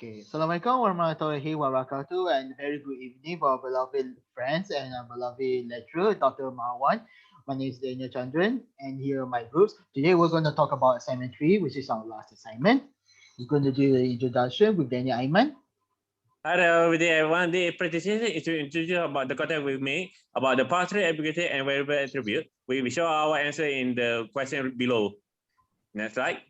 Okay, Assalamualaikum warahmatullahi wabarakatuh, and very good evening for our beloved friends and our beloved lecturer, Dr. Marwan. My name is Danial Chandran, and here are my groups. Today we're going to talk about assignment 3, which is our last assignment. We're going to do the introduction with Daniel Aiman. Hello, everyone. The presentation is to introduce about the content we made about the parse ambiguity and variable attribute. We will show our answer in the question below. Next slide.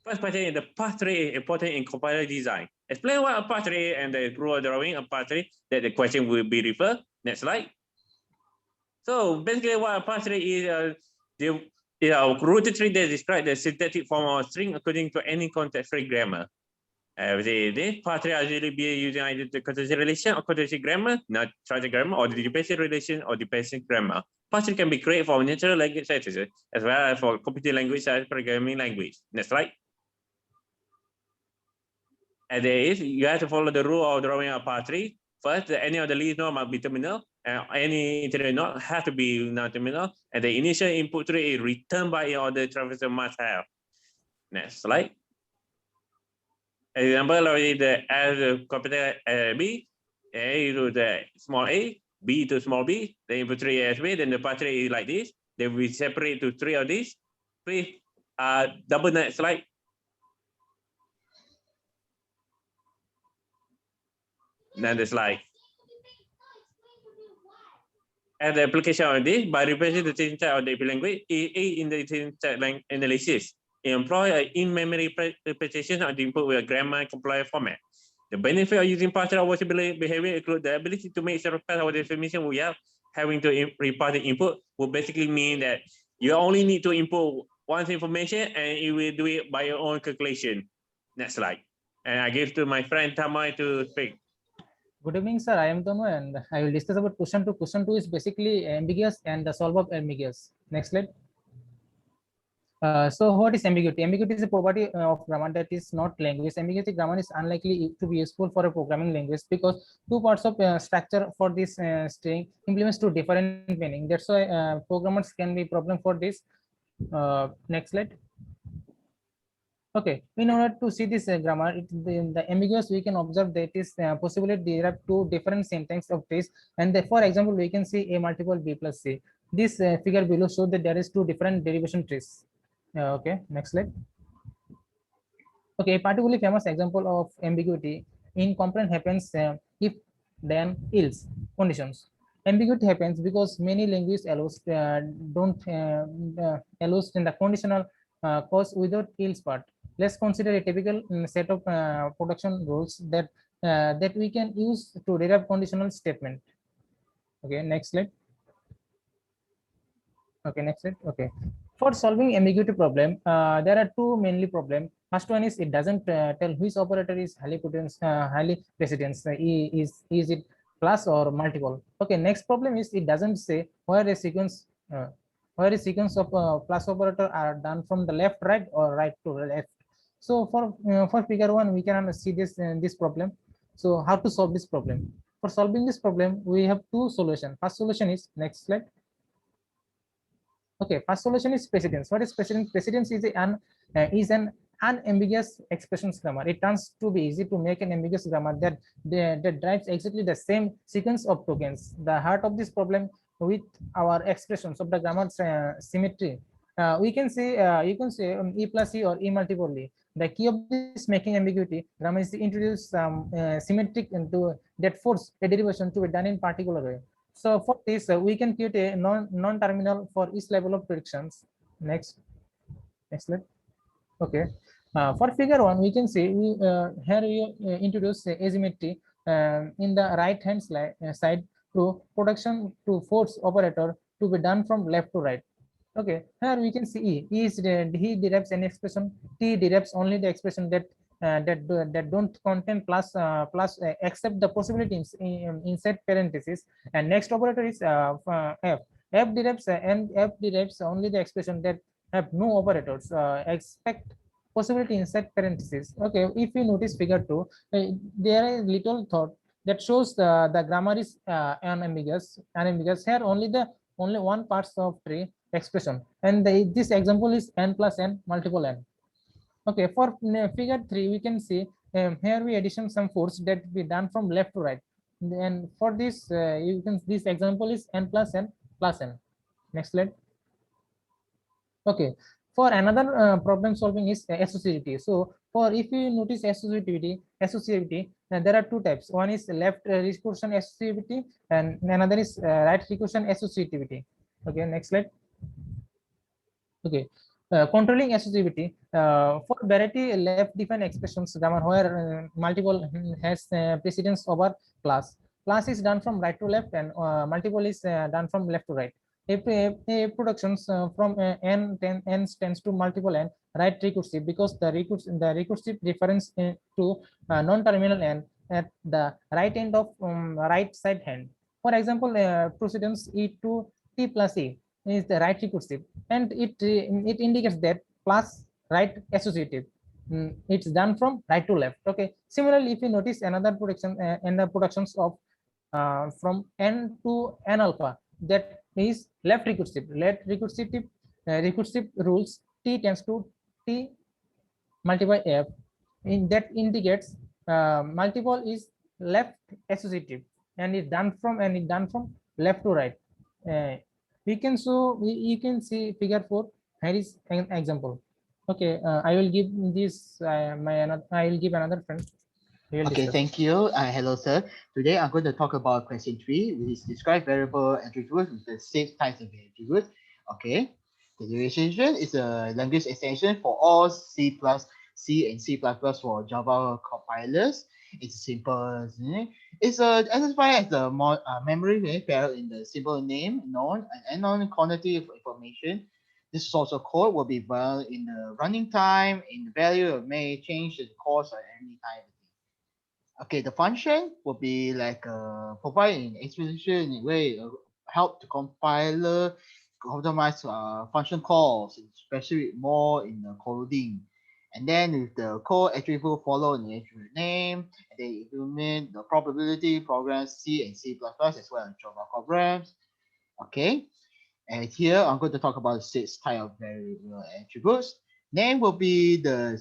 First question is the parse is important in compiler design. Explain what a parse is and the rule of drawing a parse that the question will be referred. Next slide. So basically what a parse is, a root tree that describes the syntactic form of a string according to any context-free grammar. This parse are usually be using either the context relation or context grammar, not structured grammar, or the dependent relation or dependent grammar. Parse can be created for natural language synthesis as well as for computer language such as programming language. Next slide. And there is, you have to follow the rule of drawing a parse. First, any of the least node must be terminal, and any intermediate node has to be non-terminal, and the initial input tree is returned by order traversal must have. Next slide. Example already the as a capital B, A to the small a, B to small b, the input tree as B, then the parse is like this. Then we separate to three of these. Please double next slide. Then the slide. And the application of this by replacing the syntax of the language in the syntax analysis. Employ an in-memory representation of the input with a grammar compiler format. The benefit of using parse observability behavior include the ability to make several paths of the information without having to repass the input, will basically mean that you only need to input once information and it will do it by your own calculation. Next slide. And I give to my friend Tanmoy to speak. Good evening, sir. I am Tanmoy, and I will discuss about question 2. Question 2 is basically ambiguous and the solve of ambiguous. Next slide. So what is ambiguity? Ambiguity is a property of grammar that is not language. Ambiguity grammar is unlikely to be useful for a programming language because two parts of structure for this string implements two different meaning. That's why programmers can be problem for this. Next slide. Okay, in order to see this grammar, the ambiguous, we can observe that is possibly derived two different syntax of this, and for example, we can see a multiple b plus c. This figure below shows that there is two different derivation trees. Okay, next slide. Okay, a particularly famous example of ambiguity in complaint happens if then else conditions. Ambiguity happens because many languages allows allows in the conditional cause without else part. Let's consider a typical set of production rules that that we can use to derive conditional statement. Okay, next slide. Okay, next slide. Okay, for solving ambiguity problem, there are two mainly problems. First one is it doesn't tell which operator is highly precedence. Is it plus or multiple? Okay, next problem is it doesn't say where a sequence of plus operator are done from the left right or right to left. So for figure 1, we can see this problem. So how to solve this problem? For solving this problem, we have two solutions. First solution is next slide. Okay, first solution is precedence. What is precedence? Precedence is an unambiguous expressions grammar. It turns to be easy to make an ambiguous grammar that drives exactly the same sequence of tokens. The heart of this problem with our expressions of the grammar symmetry. We can say you can say e plus e or e multiple e. The key of this making ambiguity grammar is to introduce some symmetric into that force a derivation to be done in particular way. So for this, we can create a non-terminal for each level of predictions. Next slide. Okay. For figure 1, we can see here we introduce asymmetry in the right hand side through production to force operator to be done from left to right. Okay, here we can see E is he derives an expression. T derives only the expression that that don't contain plus except the possibility inside parentheses. And next operator is F. F derives only the expression that have no operators expect possibility inside parentheses. Okay, if you notice figure 2, there is little thought that shows the grammar is unambiguous. Here only one part of tree expression, and this example is n plus n multiple n. Okay, for figure 3, we can see here we addition some force that be done from left to right. And for this, you can this example is n plus n plus n. Next slide. Okay. For another problem solving is associativity. So for if you notice associativity, there are two types. One is left recursion associativity, and another is right recursion associativity. Okay. Next slide. Okay. Controlling associativity for variety left defined expressions grammar where multiple has precedence over plus. Plus is done from right to left and multiple is done from left to right. If productions from n tends to multiple n right recursive because the recursive reference to non-terminal n at the right end of right side hand. For example, precedence e to t plus e is the right recursive, and it indicates that plus right associative. It's done from right to left. Okay. Similarly, if you notice another production in the productions of from n to n alpha, that is left recursive. Recursive rules t tends to t multiply f. In that indicates multiple is left associative, and it done from left to right. We can you can see figure 4. Here is an example. Okay, I will give this I will give another friend. We will Okay, discuss. thank you. Hello, sir. Today I'm going to talk about question 3, which is describe variable attributes with the 6 types of attributes. Okay. The derivation is a language extension for all C and C++ for Java compilers. It's simple. Isn't it? It's identified as the memory pair in the simple name, known and unknown quantity of information. This source of code will be valid in the running time, in the value may change the course at any time. Okay, the function will be like providing exposition way help the compiler optimize function calls, especially more in the coding. And then with the code attribute follow in the attribute name, and then implement the probability programs C and C++ as well as Java programs. Okay, and here I'm going to talk about 6 type of variable attributes. Name will be the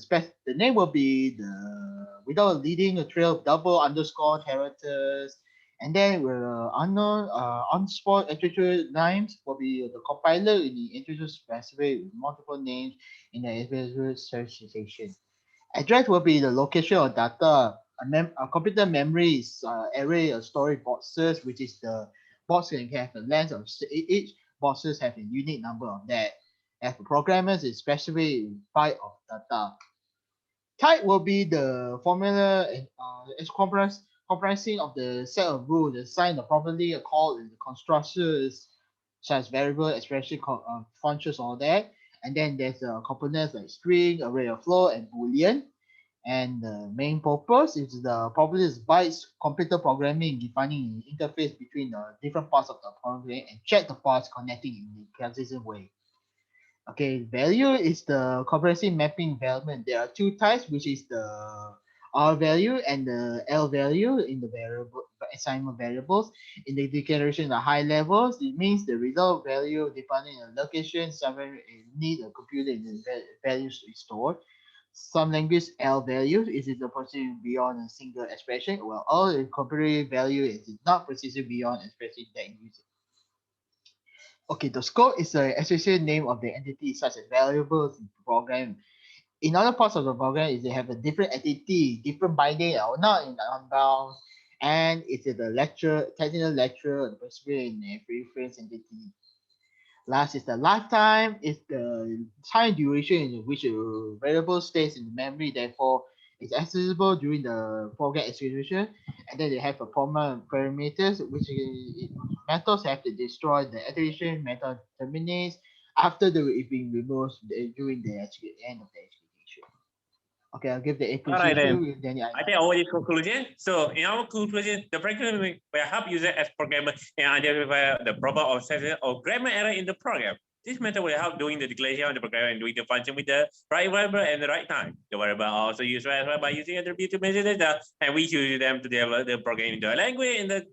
name will be the without leading a trail of double underscore characters, and then unknown unspot attribute names will be the compiler in the attribute specified with multiple names in the attribute search station. Address will be the location of data. A computer memory is array of storage boxes, which is the box can have a length of each boxes have a unique number of that. As for programmers, it's specified byte of data. Type will be the formula it's comprising of the set of rules assigned the property called in the constructors such as variable, expression, functions, all that. And then there's components like string, array of float, and boolean. And the main purpose is the property is bytes computer programming, defining an interface between the different parts of the program and check the parts connecting in a consistent way. Okay, value is the comprehensive mapping element. There are 2 types, which is the R value and the L value in the variable assignment variables. In the declaration, the high levels, it means the result value depending on location, somewhere need a computer in the values to be stored. Some language L values is the precision beyond a single expression, while all the computer value is not precision beyond expression that uses. Okay, the scope is the associated name of the entity, such as variables in the program. In other parts of the program, is they have a different entity, different binding or not in the unbound, and it's the lecture, technical lecture, the principle in a reference entity. Last is the lifetime, is the time duration in which a variable stays in the memory, therefore it's accessible during the program execution. And then they have a parameters, which methods have to destroy the iteration method terminates after it being removed during the end of the execution. Okay, I'll give the Alright then. with Danial. I think our conclusion. So in our conclusion, the practical will help user as programmer and identify the problem or grammar error in the program. This method will help doing the declaration of the program and doing the function with the right variable and the right time. The variable are also used as well by using attribute to measure data, and we use them to develop the program into a language in the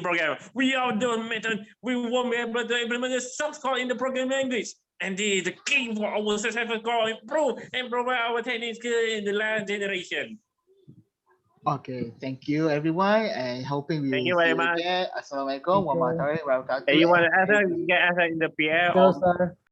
program. We are the method. We won't be able to implement the source code in the program language. And this is the key for our successful growth, improve and provide our technical skill in the last generation. Okay, thank you everyone, and hoping we Thank will you see very you much. again. Assalamualaikum Thank you. warahmatullahi wabarakatuh. Hey, you want And to answer? thank You you. can answer in the PR Sure, or sir.